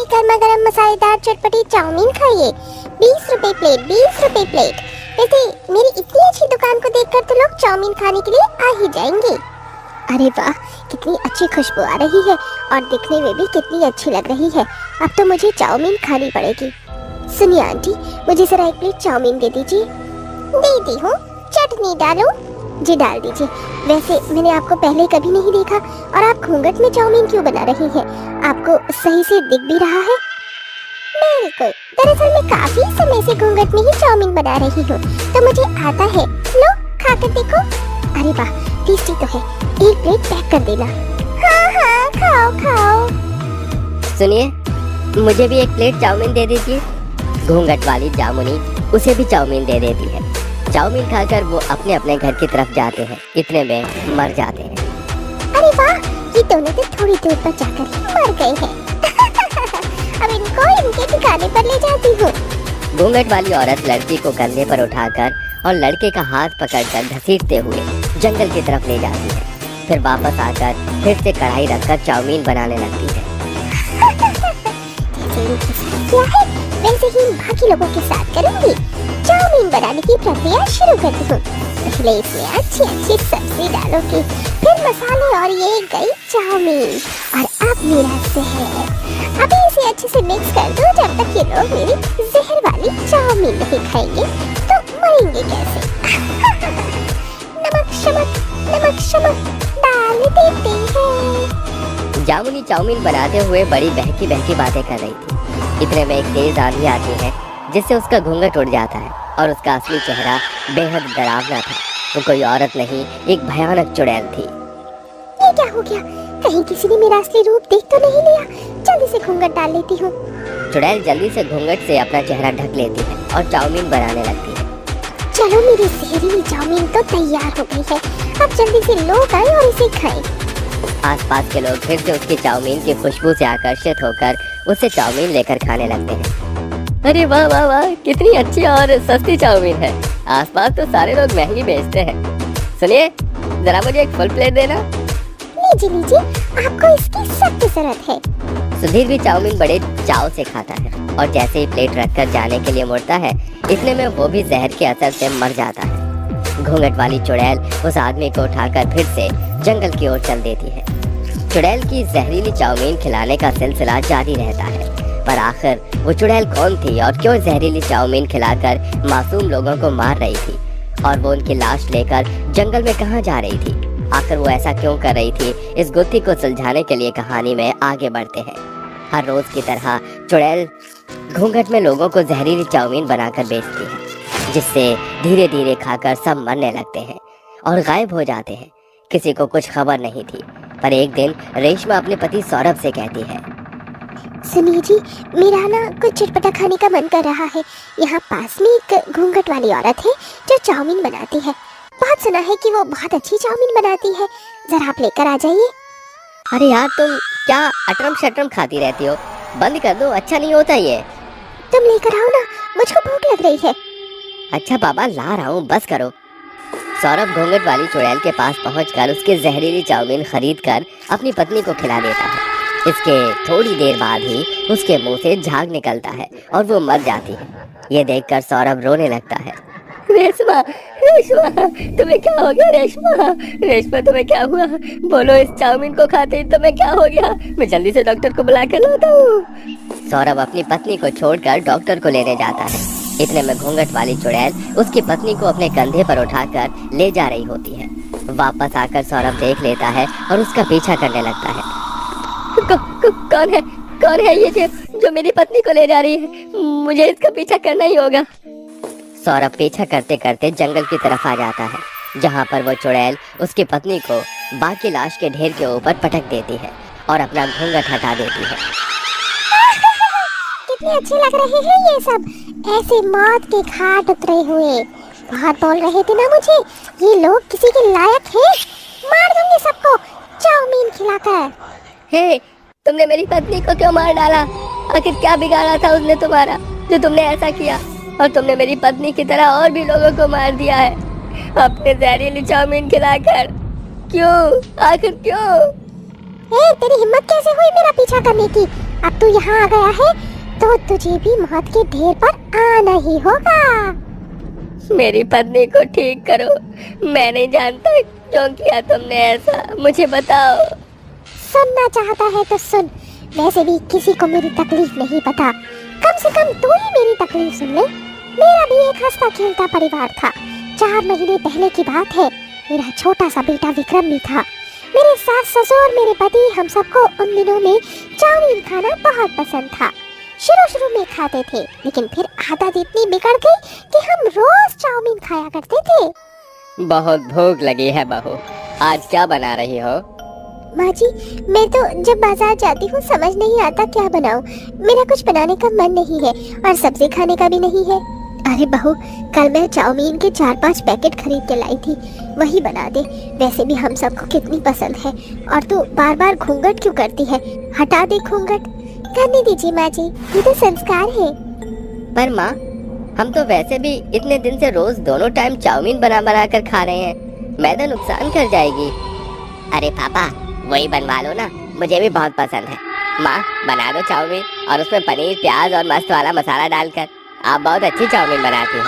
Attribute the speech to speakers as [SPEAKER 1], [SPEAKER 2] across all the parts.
[SPEAKER 1] गर्मा गर्म मसालेदार चटपटी चाउमीन खाइए। 20 रुपए प्लेट, 20 रुपए प्लेट। वैसे मेरी इतनी अच्छी दुकान को देखकर तो लोग चाउमीन खाने के लिए आ ही जाएंगे। अरे वाह, कितनी अच्छी खुशबू आ रही है और दिखने में भी कितनी अच्छी लग रही है। अब तो मुझे चाउमीन खानी पड़ेगी। सुनिए आंटी, मुझे जरा एक प्लेट चाउमीन दे दीजिए। दे दी हूँ। चटनी डालो? जी डाल दीजिए। वैसे मैंने आपको पहले कभी नहीं देखा और आप घूंघट में चाउमीन क्यों बना रही हैं? आपको सही से दिख भी रहा है? बिल्कुल, दरअसल मैं काफी समय से घूंघट में ही चाउमीन बना रही हूँ, तो मुझे आता है। लो खाकर देखो। अरे वाह, टेस्टी तो है। एक प्लेट पैक कर देना। हाँ हाँ, खाओ खाओ।
[SPEAKER 2] सुनिए, मुझे भी एक प्लेट चाउमीन दे दीजिए। घूंघट वाली जामुनी उसे भी चाउमीन दे देती है। चाउमीन खाकर वो अपने अपने घर की तरफ जाते हैं। इतने में मर जाते हैं।
[SPEAKER 1] अरे वाह, ये दोनों तो थोड़ी दूर पर जाकर ही मर गए हैं। अब इनको इनके ठिकाने पर ले जाती हूँ।
[SPEAKER 2] घूंघट वाली औरत लड़की को कंधे पर उठाकर और लड़के का हाथ पकड़कर घसीटते हुए जंगल की तरफ ले जाती है। फिर वापस आकर फिर से कढ़ाई रखकर चाउमीन बनाने लगती है।
[SPEAKER 1] क्या है, वैसे ही बाकी लोगों के साथ करूंगी। चाउमीन बनाने की प्रक्रिया शुरू करती हूँ। पहले इसमें अच्छी अच्छी सब्जी डालूंगी, फिर मसाले और ये गई चाउमीन। और अब मेरा जहर। अभी इसे अच्छे से मिक्स कर दो। जब तक ये लोग मेरी जहर वाली चाउमीन नहीं खाएंगे तो मरेंगे कैसे? नमक शमक डाल देते हैं।
[SPEAKER 2] जामुनी चाउमीन बनाते हुए बड़ी बहकी बहकी बातें कर रही थी। इतने में एक तेज आंधी आती है जिससे उसका घूंघट उड़ जाता है और उसका असली चेहरा बेहद डरावना था। वो कोई औरत नहीं, एक भयानक चुड़ैल थी।
[SPEAKER 1] ये क्या हो गया? कहीं किसी ने मेरा असली रूप देख तो नहीं लिया? जल्दी से घूंघट डाल लेती हूँ।
[SPEAKER 2] चुड़ैल जल्दी से घूंघट से अपना चेहरा ढक लेती है और चाउमीन बनाने लगती है।
[SPEAKER 1] चलो, मेरी जहरीली चाउमीन तो तैयार हो गई है। अब जल्दी से लोग आए और इसे खाएं।
[SPEAKER 2] आसपास के लोग फिर से उसकी चाउमीन की खुशबू से आकर्षित होकर उससे चाउमीन लेकर खाने लगते हैं। अरे वाह वाह वाह, कितनी अच्छी और सस्ती चाउमीन है। आसपास तो सारे लोग महंगी बेचते हैं। सुनिए, जरा मुझे एक फुल प्लेट देना।
[SPEAKER 1] लीजिए लीजिए, आपको इसकी सख्त जरूरत है।
[SPEAKER 2] सुधीर भी चाउमीन बड़े चाव से खाता है और जैसे ही प्लेट रखकर जाने के लिए मुड़ता है, इतने में वो भी जहर के असर से मर जाता है। घूंघट वाली चुड़ैल उस आदमी को उठाकर फिर से जंगल की ओर चल देती है। चुड़ैल की जहरीली चाउमीन खिलाने का सिलसिला जारी रहता है, पर आखिर वो चुड़ैल कौन थी और क्यों जहरीली चाउमीन खिलाकर मासूम लोगों को मार रही थी, और वो उनकी लाश लेकर जंगल में कहाँ जा रही थी? आखिर वो ऐसा क्यों कर रही थी? इस गुत्थी को सुलझाने के लिए कहानी में आगे बढ़ते हैं। हर रोज की तरह चुड़ैल घूंघट में लोगों को जहरीली चाउमीन बनाकर बेचती है, जिससे धीरे धीरे खाकर सब मरने लगते हैं और गायब हो जाते हैं। किसी को कुछ खबर नहीं थी, पर एक दिन रेशमा अपने पति सौरभ से कहती है,
[SPEAKER 1] सुनिए जी, मेरा ना कुछ चटपटा खाने का मन कर रहा है। यहाँ पास में एक घूंघट वाली औरत है जो चाउमीन बनाती है। बहुत सुना है कि वो बहुत अच्छी चाउमीन बनाती है। जरा आप लेकर आ जाइए।
[SPEAKER 2] अरे यार, तुम क्या अटरम शटरम खाती रहती हो? बंद कर दो, अच्छा नहीं होता ये।
[SPEAKER 1] तुम लेकर आओ ना, मुझको भूख लग रही है।
[SPEAKER 2] अच्छा बाबा, ला रहा हूँ, बस करो। सौरभ घूंघट वाली चुड़ैल के पास पहुंचकर उसकी जहरीली चाउमीन खरीदकर अपनी पत्नी को खिला देता है। इसके थोड़ी देर बाद ही उसके मुंह से झाग निकलता है और वो मर जाती है। ये देखकर सौरभ रोने लगता है। रेशमा, रेशमा, तुम्हें क्या हो गया? रेशमा, रेशमा, तुम्हें क्या हुआ? बोलो, इस चाउमीन को खाते ही तुम्हें क्या हो गया? मैं जल्दी से डॉक्टर को बुला कर लाता हूँ। सौरभ अपनी पत्नी को छोड़कर डॉक्टर को लेने जाता है। इतने में घूंघट वाली चुड़ैल उसकी पत्नी को अपने कंधे पर उठाकर ले जा रही होती है। वापस आकर सौरभ देख लेता है और उसका पीछा करने लगता है। कौन है ये जो मेरी पत्नी को ले जा रही है? मुझे इसका पीछा करना ही होगा। सौरभ पीछा करते करते जंगल की तरफ आ जाता है, जहाँ पर वो चुड़ैल उसकी पत्नी को बाकी लाश के ढेर के ऊपर पटक देती है और अपना घूंघट हटा देती है।
[SPEAKER 1] कितने अच्छे लग रहे हैं ये सब, ऐसे मौत के घाट उतरे हुए। बहुत बोल रहे थे ना मुझे, ये लोग किसी के लायक हैं। मार दूंगी सबको चाउमीन खिलाकर।
[SPEAKER 2] हे, तुमने मेरी पत्नी को क्यों मार डाला? आखिर क्या बिगाड़ा था उसने तुम्हारा जो तुमने ऐसा किया? और तुमने मेरी पत्नी की तरह और भी लोगों को मार दिया है अपने जहरीली चाउमीन खिलाकर। क्यों? आखिर क्यों?
[SPEAKER 1] तेरी हिम्मत कैसे हुई मेरा पीछा करने की? अब तू यहाँ आ गया है तो तुझे भी मौत के ढेर पर आना ही होगा।
[SPEAKER 2] मेरी पत्नी को ठीक करो, मैं नहीं जानता क्यों किया तुमने ऐसा, मुझे बताओ।
[SPEAKER 1] सुनना चाहता है तो सुन, वैसे भी किसी को मेरी तकलीफ नहीं पता, कम से कम तू ही मेरी तकलीफ सुन ले। मेरा भी एक हंसता खेलता परिवार था। 4 महीने पहले की बात है, मेरा छोटा सा बेटा विक्रम भी था। मेरे सास ससुर मेरे पति हम सबको उन दिनों में चाउमीन खाना बहुत पसंद था। शुरू में खाते थे, लेकिन फिर आदत इतनी बिगड़ गई कि हम रोज चाउमीन खाया करते थे।
[SPEAKER 2] बहुत भूख लगी है बहू, आज क्या बना रही हो?
[SPEAKER 1] माँ जी, मैं तो जब बाजार जाती हूँ समझ नहीं आता क्या बनाऊँ। मेरा कुछ बनाने का मन नहीं है और सब्जी खाने का भी नहीं है। अरे बहू, कल मैं चाउमीन के 4-5 पैकेट खरीद के लाई थी, वही बना दे। वैसे भी हम सबको कितनी पसंद है। और तू बार बार घूंघट क्यों करती है? हटा दे घूंघट। करने दीजिए माँ जी, ये तो संस्कार है।
[SPEAKER 2] पर माँ, हम तो वैसे भी इतने दिन से रोज दोनों टाइम चाउमीन बना कर खा रहे हैं, मैदा नुकसान कर जाएगी। अरे पापा, वही बनवा लो ना, मुझे भी बहुत पसंद है। माँ, बना दो चाउमीन और उसमें पनीर, प्याज और मस्त वाला मसाला डालकर। आप बहुत अच्छी चाउमीन बनाती हो।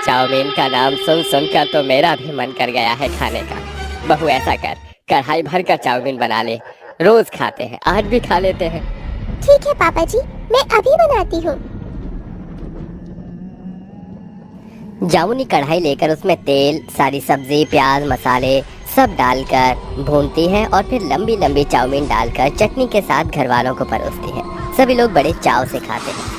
[SPEAKER 2] चाउमीन का नाम सुन कर तो मेरा भी मन कर गया है खाने का। बहू ऐसा कर, कढ़ाई भर कर चाउमीन बना ले, रोज खाते हैं, आज भी खा लेते हैं।
[SPEAKER 1] ठीक है पापा जी, मैं अभी बनाती हूँ।
[SPEAKER 2] जामुनी कढ़ाई लेकर उसमें तेल, सारी सब्जी, प्याज, मसाले सब डालकर भूनती है और फिर लंबी लंबी चाउमीन डालकर चटनी के साथ घर वालों को परोसती है। सभी लोग बड़े चाव से खाते हैं।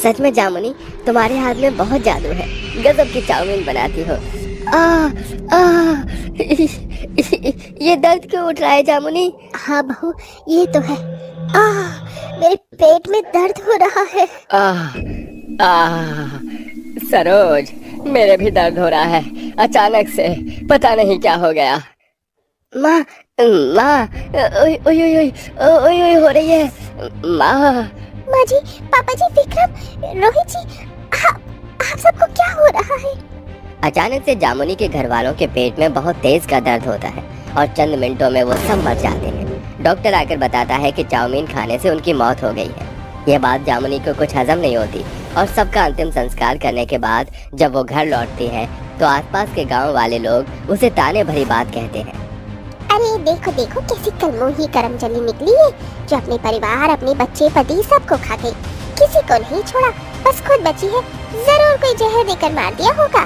[SPEAKER 2] सच में जामुनी, तुम्हारे हाथ में बहुत जादू है, गजब की चाउमीन बनाती हो। ये दर्द क्यों उठ रहा है जामुनी?
[SPEAKER 1] हाँ बहू, ये तो है। मेरे पेट में दर्द हो रहा है।
[SPEAKER 2] सरोज, मेरे भी दर्द हो रहा है अचानक से, पता नहीं क्या हो गया। माँ, ओय ओय ओय ओय ओय हो रही है माँ।
[SPEAKER 1] माँ जी, पापा जी, विक्रम, रोहित जी, आप सबको क्या हो रहा है?
[SPEAKER 2] अचानक से जामुनी के घर वालों के पेट में बहुत तेज का दर्द होता है और चंद मिनटों में वो सब मर जाते हैं। डॉक्टर आकर बताता है कि चाउमीन खाने से उनकी मौत हो गई है। यह बात जामुनी को कुछ हजम नहीं होती और सबका अंतिम संस्कार करने के बाद जब वो घर लौटती है तो आसपास के गांव वाले लोग उसे ताने भरी बात कहते हैं।
[SPEAKER 1] अरे देखो देखो, कैसी कलमोही करमचली निकली है, जो अपने परिवार, अपने बच्चे, पति सबको खा गई, किसी को नहीं छोड़ा, बस खुद बची है। जरूर कोई जहर देकर मार दिया होगा।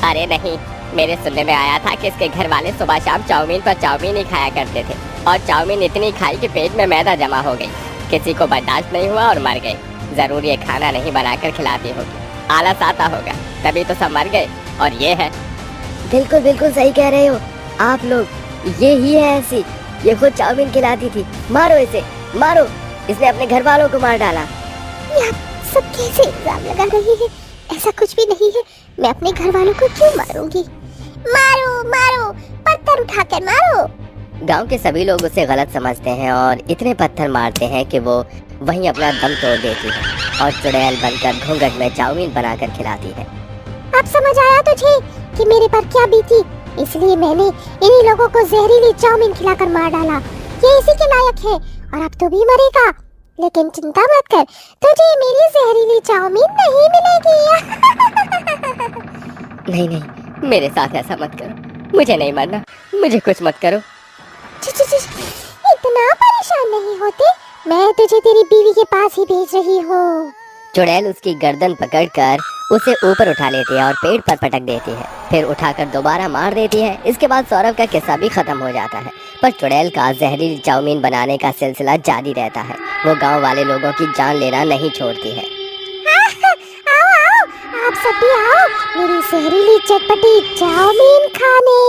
[SPEAKER 2] अरे नहीं, मेरे सुनने में आया था कि इसके घर वाले सुबह शाम चाउमीन पर चाउमीन ही खाया करते थे और चाउमीन इतनी खाई कि पेट में मैदा जमा हो गई, किसी को बर्दाश्त नहीं हुआ और मर गए। जरूर ये खाना नहीं बनाकर खिलाती होगी, आलस आता होगा, तभी तो सब मर गए। और ये है। बिल्कुल बिल्कुल सही कह रहे हो आप लोग, ये ही है ऐसी, ये खुद चाउमीन खिलाती थी। मारो इसे, मारो, इसने अपने घर वालों को मार डाला।
[SPEAKER 1] आप सब कैसे इल्जाम लगा रही है? ऐसा कुछ भी नहीं है, मैं अपने घर वालों को क्यों मारूंगी? मारो मारो, पत्थर उठाकर मारो।
[SPEAKER 2] गांव के सभी लोग उसे गलत समझते हैं और इतने पत्थर मारते हैं कि वो वहीं अपना दम तोड़ देती है और चुड़ैल बनकर घूंघट में चाउमीन बनाकर खिलाती है।
[SPEAKER 1] अब समझ आया तुझे कि मेरे पर क्या बीती, इसलिए मैंने इन्हीं लोगों को जहरीली चाउमीन खिलाकर मार डाला। ये इसी के लायक है और अब तो भी मरेगा। लेकिन चिंता मत कर, तुझे मेरी जहरीली चाउमीन नहीं मिलेगी।
[SPEAKER 2] नहीं नहीं, मेरे साथ ऐसा मत करो, मुझे नहीं मरना, मुझे कुछ मत करो।
[SPEAKER 1] इतना परेशान नहीं होते, मैं तुझे तेरी बीवी के पास ही भेज रही हूँ।
[SPEAKER 2] चुड़ैल उसकी गर्दन पकड़कर उसे ऊपर उठा लेती है और पेट पर पटक देती है, फिर उठाकर दोबारा मार देती है। इसके बाद सौरभ का किस्सा भी खत्म हो जाता है, पर चुड़ैल का जहरीली चाउमीन बनाने का सिलसिला जारी रहता है। वो गांव वाले लोगों की जान लेना नहीं छोड़ती है।
[SPEAKER 1] आओ आओ, आप सब भी आओ मेरी जहरीली चटपटी चाउमीन खाने।